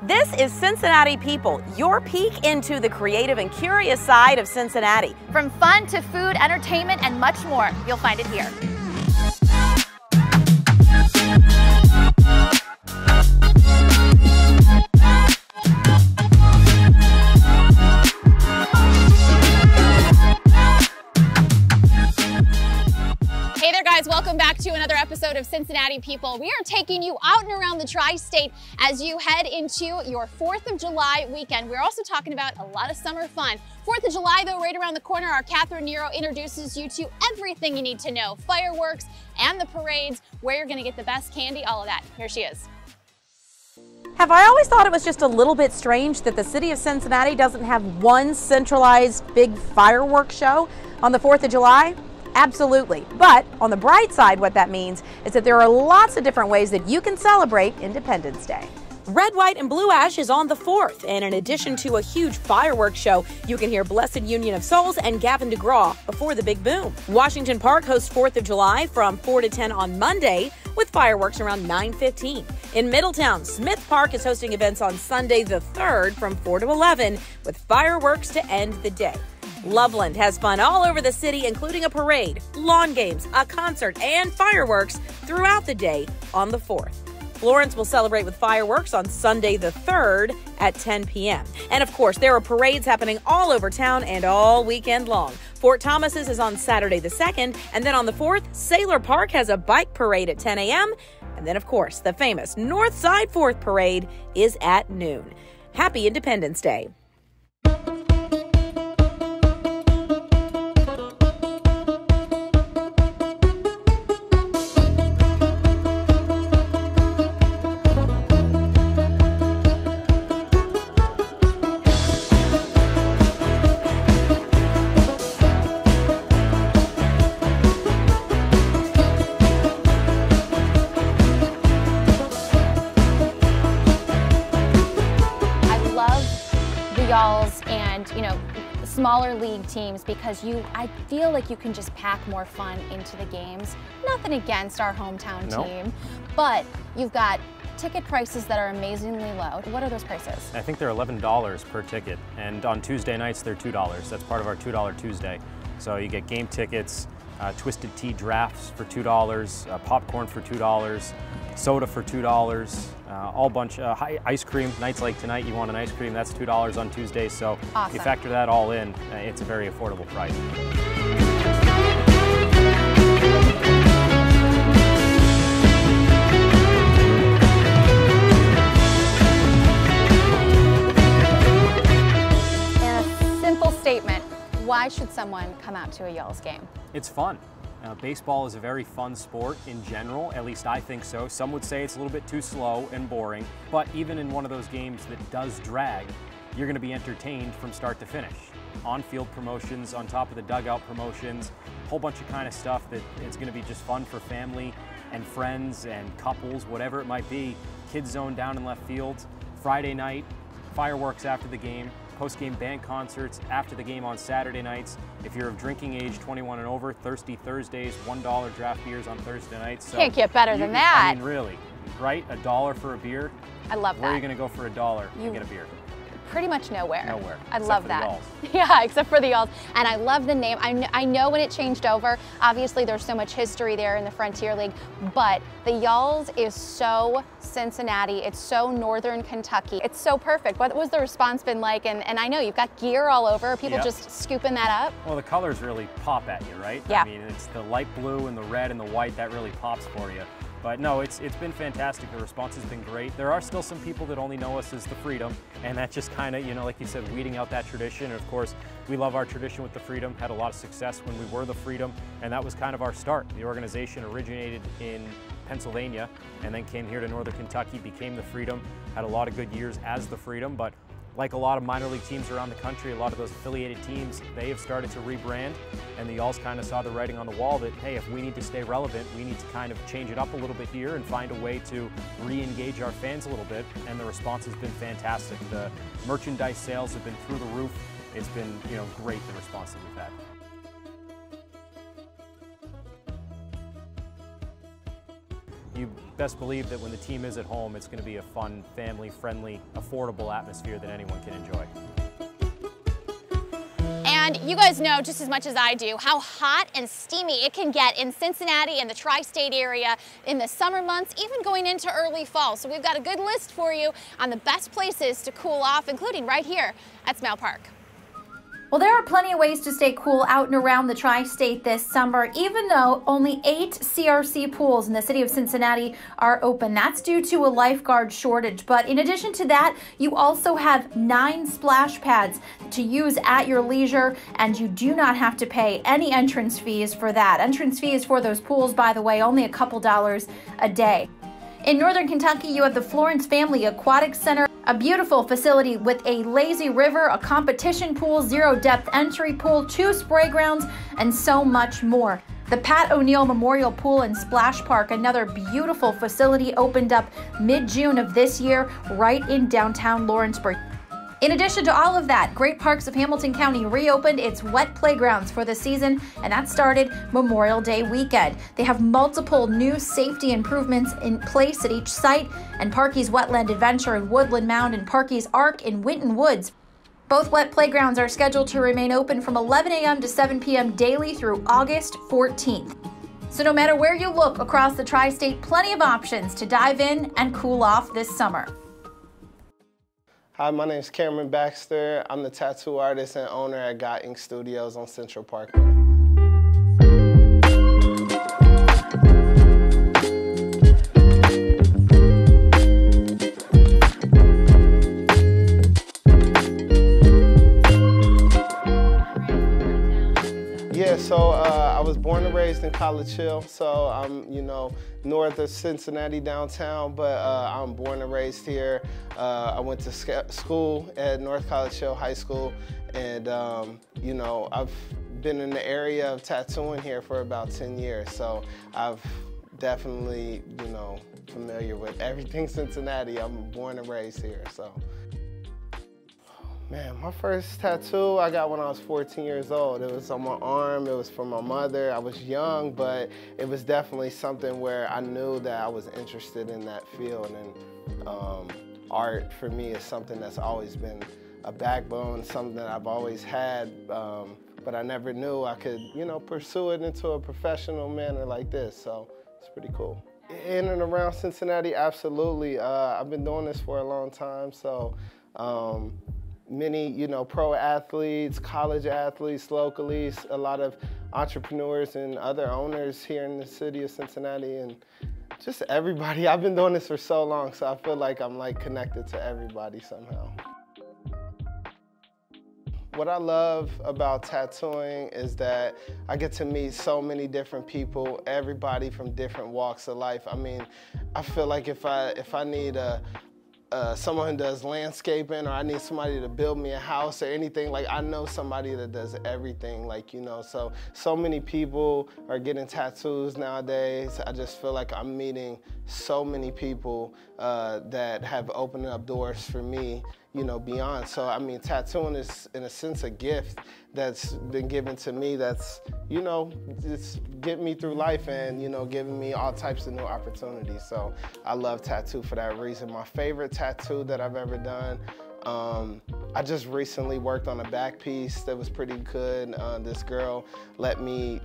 This is Cincinnati People, your peek into the creative and curious side of Cincinnati. From fun to food, entertainment, and much more, you'll find it here. Hey there guys, welcome back to another episode of Cincinnati People. We are taking you out and around the tri-state as you head into your 4th of July weekend. We're also talking about a lot of summer fun. 4th of July though, right around the corner, our Catherine Nero introduces you to everything you need to know. Fireworks and the parades, where you're gonna get the best candy, all of that. Here she is. Have I always thought it was just a little bit strange that the city of Cincinnati doesn't have one centralized big fireworks show on the 4th of July? Absolutely. But on the bright side, what that means is that there are lots of different ways that you can celebrate Independence Day. Red, White, and Blue Ash is on the 4th, and in addition to a huge fireworks show, you can hear Blessed Union of Souls and Gavin DeGraw before the big boom. Washington Park hosts 4th of July from 4 to 10 on Monday with fireworks around 9:15. In Middletown, Smith Park is hosting events on Sunday the 3rd from 4 to 11 with fireworks to end the day. Loveland has fun all over the city, including a parade, lawn games, a concert, and fireworks throughout the day on the 4th. Florence will celebrate with fireworks on Sunday the 3rd at 10 p.m. And of course, there are parades happening all over town and all weekend long. Fort Thomas's is on Saturday the 2nd, and then on the 4th, Sailor Park has a bike parade at 10 a.m. And then, of course, the famous North Side 4th Parade is at noon. Happy Independence Day. Y'alls and, smaller league teams because I feel like you can just pack more fun into the games. Nothing against our hometown team, but you've got ticket prices that are amazingly low. What are those prices? I think they're $11 per ticket, and on Tuesday nights they're $2. That's part of our $2 Tuesday. So you get game tickets, Twisted Tea drafts for $2, popcorn for $2, soda for $2, all bunch ice cream. Nights like tonight, you want an ice cream, that's $2 on Tuesday. So awesome. You factor that all in, it's a very affordable price. And a simple statement, why should someone come out to a Y'alls game? It's fun. Baseball is a very fun sport in general, at least I think so. Some would say it's a little bit too slow and boring, but even in one of those games that does drag, you're going to be entertained from start to finish. On-field promotions, on top of the dugout promotions, a whole bunch of kind of stuff that it's going to be just fun for family and friends and couples, whatever it might be. Kids zone down in left field, Friday night, fireworks after the game, post-game band concerts after the game on Saturday nights. If you're of drinking age 21 and over, Thirsty Thursdays, $1 draft beers on Thursday nights. So can't get better than that. I mean, really, right? $1 for a beer. I love that. Where are you going to go for $1 and get a beer? Pretty much nowhere. Nowhere. I love that. Y'alls. Yeah, except for the Y'alls. And I love the name. I know when it changed over, obviously there's so much history there in the Frontier League, but the Y'alls is so Cincinnati. It's so Northern Kentucky. It's so perfect. What was the response been like? And I know you've got gear all over. People just scooping that up. Well, the colors really pop at you, right? Yeah. I mean, it's the light blue and the red and the white that really pops for you. But no, it's been fantastic. The response has been great. There are still some people that only know us as the Freedom, and that's just kind of, like you said, weeding out that tradition. And of course, we love our tradition with the Freedom, had a lot of success when we were the Freedom, and that was kind of our start. The organization originated in Pennsylvania and then came here to Northern Kentucky, became the Freedom, had a lot of good years as the Freedom, but like a lot of minor league teams around the country, a lot of those affiliated teams, they have started to rebrand, and the Y'alls kind of saw the writing on the wall that, hey, if we need to stay relevant, we need to kind of change it up a little bit here and find a way to re-engage our fans a little bit, and the response has been fantastic. The merchandise sales have been through the roof. It's been, great, the response that we've had. you best believe that when the team is at home, it's going to be a fun, family-friendly, affordable atmosphere that anyone can enjoy. And you guys know just as much as I do how hot and steamy it can get in Cincinnati and the tri-state area in the summer months, even going into early fall. So we've got a good list for you on the best places to cool off, including right here at Smale Park. Well, there are plenty of ways to stay cool out and around the tri-state this summer, even though only 8 CRC pools in the city of Cincinnati are open. That's due to a lifeguard shortage. But in addition to that, you also have 9 splash pads to use at your leisure, and you do not have to pay any entrance fees for that. Entrance fees for those pools, by the way, only a couple dollars a day. In Northern Kentucky, you have the Florence Family Aquatic Center, a beautiful facility with a lazy river, a competition pool, 0-depth entry pool, 2 spray grounds, and so much more. The Pat O'Neill Memorial Pool and Splash Park, another beautiful facility, opened up mid-June of this year right in downtown Lawrenceburg. In addition to all of that, Great Parks of Hamilton County reopened its wet playgrounds for the season, and that started Memorial Day weekend. They have multiple new safety improvements in place at each site, and Parky's Wetland Adventure in Woodland Mound and Parky's Ark in Winton Woods. Both wet playgrounds are scheduled to remain open from 11 a.m. to 7 p.m. daily through August 14th. So no matter where you look across the tri-state, plenty of options to dive in and cool off this summer. Hi, my name is Cam Baxter. I'm the tattoo artist and owner at God Ink Studios on Central Parkway. Yeah, so I was born and raised in College Hill, so I'm, north of Cincinnati downtown, but I'm born and raised here. I went to school at North College Hill High School, and I've been in the area of tattooing here for about 10 years, so I've definitely, familiar with everything Cincinnati. I'm born and raised here, so. Man, my first tattoo I got when I was 14 years old. It was on my arm, it was from my mother. I was young, but it was definitely something where I knew that I was interested in that field. And art for me is something that's always been a backbone, something that I've always had, but I never knew I could, pursue it into a professional manner like this, so it's pretty cool. In and around Cincinnati, absolutely. I've been doing this for a long time, so many, pro athletes, college athletes locally, a lot of entrepreneurs and other owners here in the city of Cincinnati, and just everybody. I've been doing this for so long, so I feel like I'm connected to everybody somehow. What I love about tattooing is that I get to meet so many different people, everybody from different walks of life. I mean, I feel like if I need someone who does landscaping, or I need somebody to build me a house or anything, I know somebody that does everything, so many people are getting tattoos nowadays. I just feel like I'm meeting so many people that have opened up doors for me, beyond. So, I mean, tattooing is, in a sense, a gift that's been given to me that's, it's getting me through life and, giving me all types of new opportunities. So I love tattoo for that reason. My favorite tattoo that I've ever done, I just recently worked on a back piece that was pretty good. This girl let me,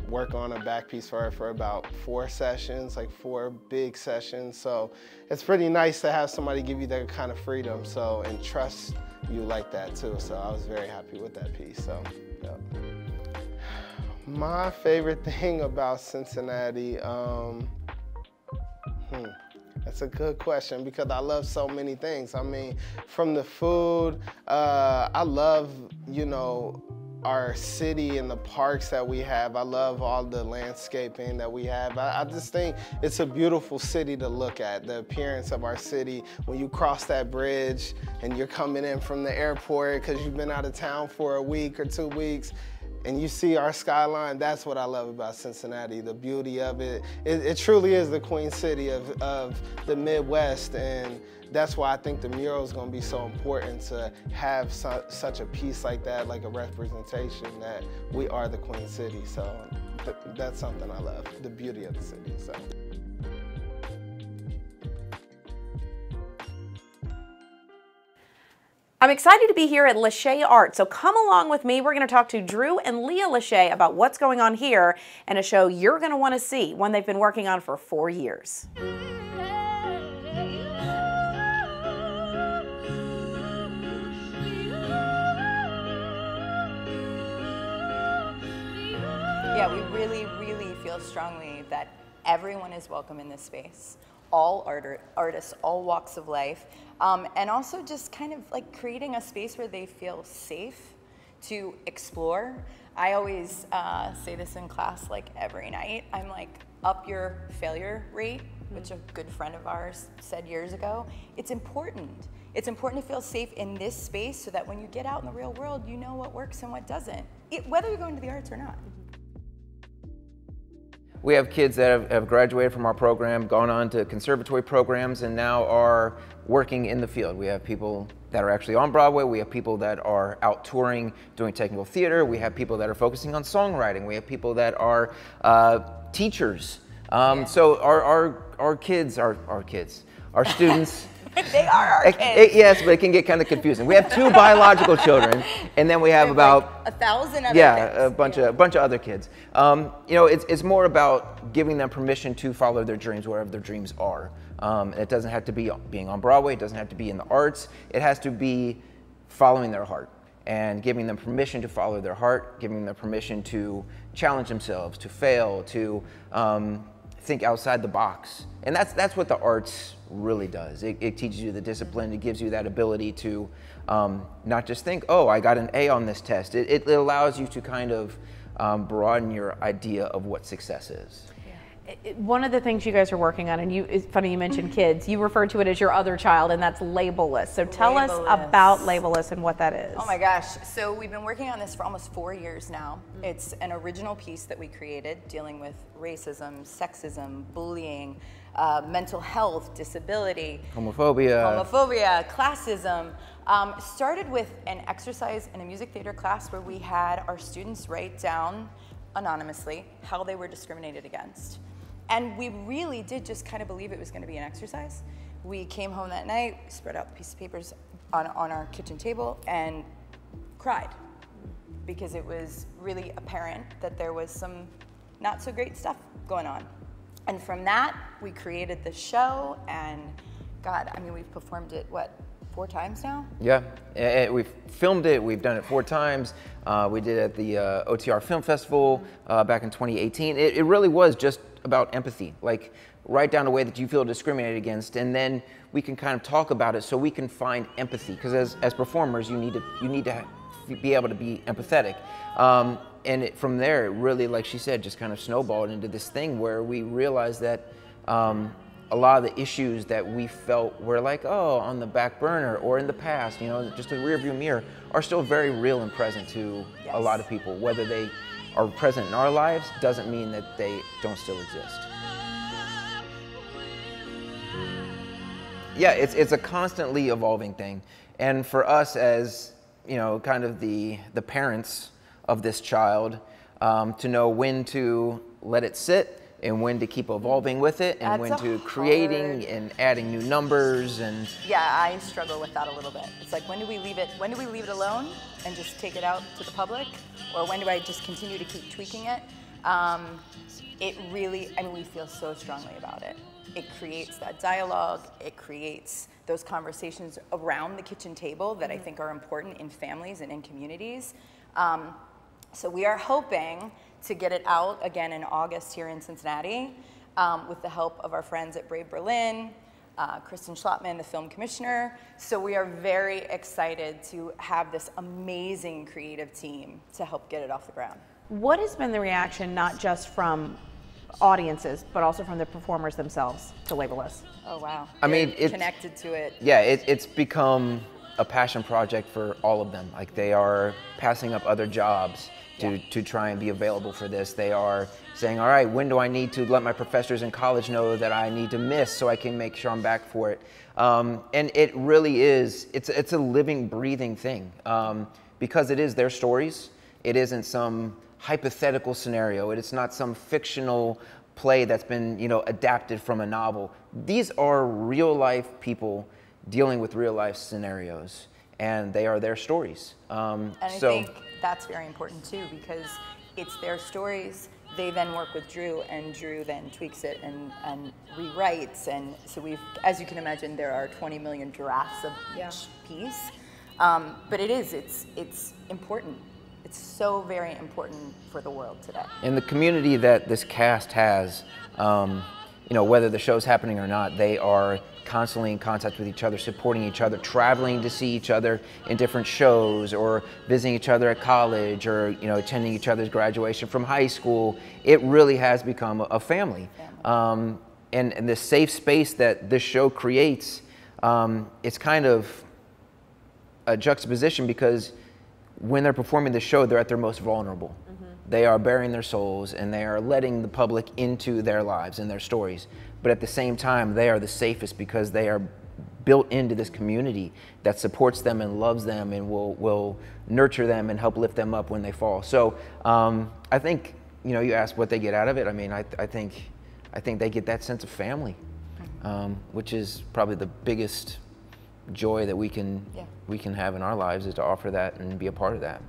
work on a back piece for her for about 4 sessions, 4 big sessions. So it's pretty nice to have somebody give you that kind of freedom, and trust you like that too. So I was very happy with that piece. So, yeah. My favorite thing about Cincinnati, that's a good question because I love so many things. I mean, from the food, I love, our city and the parks that we have. I love all the landscaping that we have. I just think it's a beautiful city to look at. The appearance of our city, when you cross that bridge and you're coming in from the airport because you've been out of town for a week or 2 weeks, and you see our skyline, that's what I love about Cincinnati, the beauty of it. It truly is the Queen City of the Midwest, and that's why I think the mural is going to be so important, to have such a piece like that, like a representation that we are the Queen City. So that's something I love, the beauty of the city. So. I'm excited to be here at Lachey Art, so come along with me. We're going to talk to Drew and Lea Lachey about what's going on here and a show you're going to want to see, one they've been working on for 4 years. Yeah, we really feel strongly that everyone is welcome in this space. All artists, all walks of life, and also just kind of like creating a space where they feel safe to explore. I always say this in class like every night. I'm like, up your failure rate, which a good friend of ours said years ago. It's important. It's important to feel safe in this space so that when you get out in the real world, you know what works and what doesn't, whether you're going to the arts or not. We have kids that have graduated from our program, gone on to conservatory programs, and now are working in the field. We have people that are actually on Broadway. We have people that are out touring, doing technical theater. We have people that are focusing on songwriting. We have people that are teachers. So our kids, our students. They are our kids. Yes, but it can get kind of confusing. We have 2 biological children, and then we have about like 1,000 other a kids. bunch of other kids. You know, it's more about giving them permission to follow their dreams wherever their dreams are. It doesn't have to be being on Broadway. It doesn't have to be in the arts. It has to be following their heart and giving them permission to follow their heart, giving them permission to challenge themselves, to fail, to think outside the box. And that's what the arts really does. It teaches you the discipline. It gives you that ability to not just think, oh, I got an A on this test. It allows you to kind of broaden your idea of what success is. One of the things you guys are working on, and it's funny you mentioned kids, you refer to it as your other child, and that's Labelless. So tell us about Labelless and what that is. Oh my gosh. So we've been working on this for almost 4 years now. It's an original piece that we created dealing with racism, sexism, bullying, mental health, disability, homophobia, classism. Started with an exercise in a music theater class where we had our students write down anonymously how they were discriminated against. And we really did just kind of believe it was going to be an exercise. We came home that night, spread out the piece of papers on our kitchen table and cried because it was really apparent that there was some not so great stuff going on. And from that, we created the show, and God, I mean, we've performed it, what, 4 times now? Yeah, we've filmed it, we've done it 4 times. We did it at the OTR Film Festival back in 2018. It really was just about empathy, like write down a way that you feel discriminated against, and then we can kind of talk about it so we can find empathy, because as performers, you need to be able to be empathetic. And from there, it really, like she said, just kind of snowballed into this thing where we realized that a lot of the issues that we felt were like, oh, on the back burner or in the past, you know, just a rearview mirror, are still very real and present to a lot of people. Whether they are present in our lives doesn't mean that they don't still exist. Yeah, it's a constantly evolving thing. And for us as, you know, kind of the parents of this child, to know when to let it sit and when to keep evolving with it, and when to creating and adding new numbers. And yeah, I struggle with that a little bit. It's like, when do we leave it alone and just take it out to the public, or when do I just continue to keep tweaking it? It really, I mean, we feel so strongly about it. It creates that dialogue. It creates those conversations around the kitchen table that I think are important in families and in communities. So we are hoping to get it out again in August here in Cincinnati with the help of our friends at Brave Berlin, Kristen Schlottman, the film commissioner. So we are very excited to have this amazing creative team to help get it off the ground. What has been the reaction, not just from audiences, but also from the performers themselves to Labelless? Oh, wow. I mean, it's connected to it. Yeah, it's become a passion project for all of them. Like, they are passing up other jobs to try and be available for this. They are saying, all right, when do I need to let my professors in college know that I need to miss so I can make sure I'm back for it? And it really is, it's a living, breathing thing, because it is their stories. It isn't some hypothetical scenario. It's not some fictional play that's been, you know, adapted from a novel. These are real life people dealing with real life scenarios. and they are their stories. And I think that's very important too, because it's their stories. They then work with Drew, and Drew then tweaks it and rewrites. And so as you can imagine, there are 20 million drafts of each piece. But it's important. It's so very important for the world today. And the community that this cast has, you know, whether the show's happening or not, they are constantly in contact with each other, supporting each other, traveling to see each other in different shows, or visiting each other at college, or, you know, attending each other's graduation from high school. It really has become a family. And the safe space that this show creates, it's kind of a juxtaposition, because when they're performing the show, they're at their most vulnerable. They are bearing their souls, and they are letting the public into their lives and their stories. But at the same time, they are the safest, because they are built into this community that supports them and loves them and will nurture them and help lift them up when they fall. So I think, you know, you asked what they get out of it. I mean, I think they get that sense of family, which is probably the biggest joy that we can have in our lives, is to offer that and be a part of that.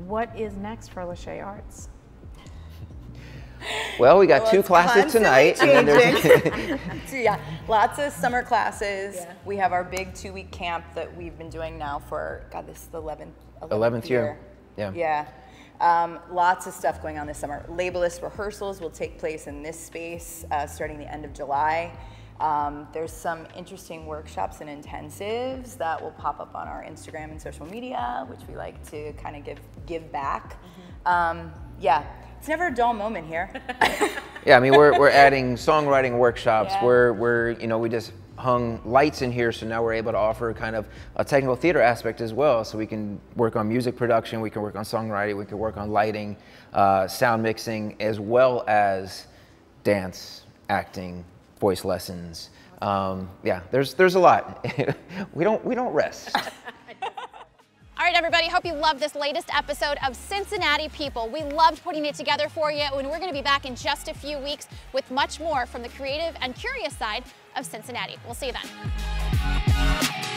What is next for Lachey Arts? Well, we got 2 classes tonight. And then So yeah, lots of summer classes. We have our big 2-week camp that we've been doing now for, God, this is the 11th year. Yeah. Lots of stuff going on this summer. Labelist rehearsals will take place in this space starting the end of July. There's some interesting workshops and intensives that will pop up on our Instagram and social media, which we like to kind of give back. Yeah, it's never a dull moment here. Yeah, I mean, we're adding songwriting workshops. We're you know, we just hung lights in here, so now we're able to offer kind of a technical theater aspect as well. So we can work on music production, we can work on songwriting, we can work on lighting, sound mixing, as well as dance, acting, voice lessons. Yeah, there's a lot. we don't rest. All right, everybody, hope you loved this latest episode of Cincinnati People. We loved putting it together for you, and we're going to be back in just a few weeks with much more from the creative and curious side of Cincinnati. We'll see you then.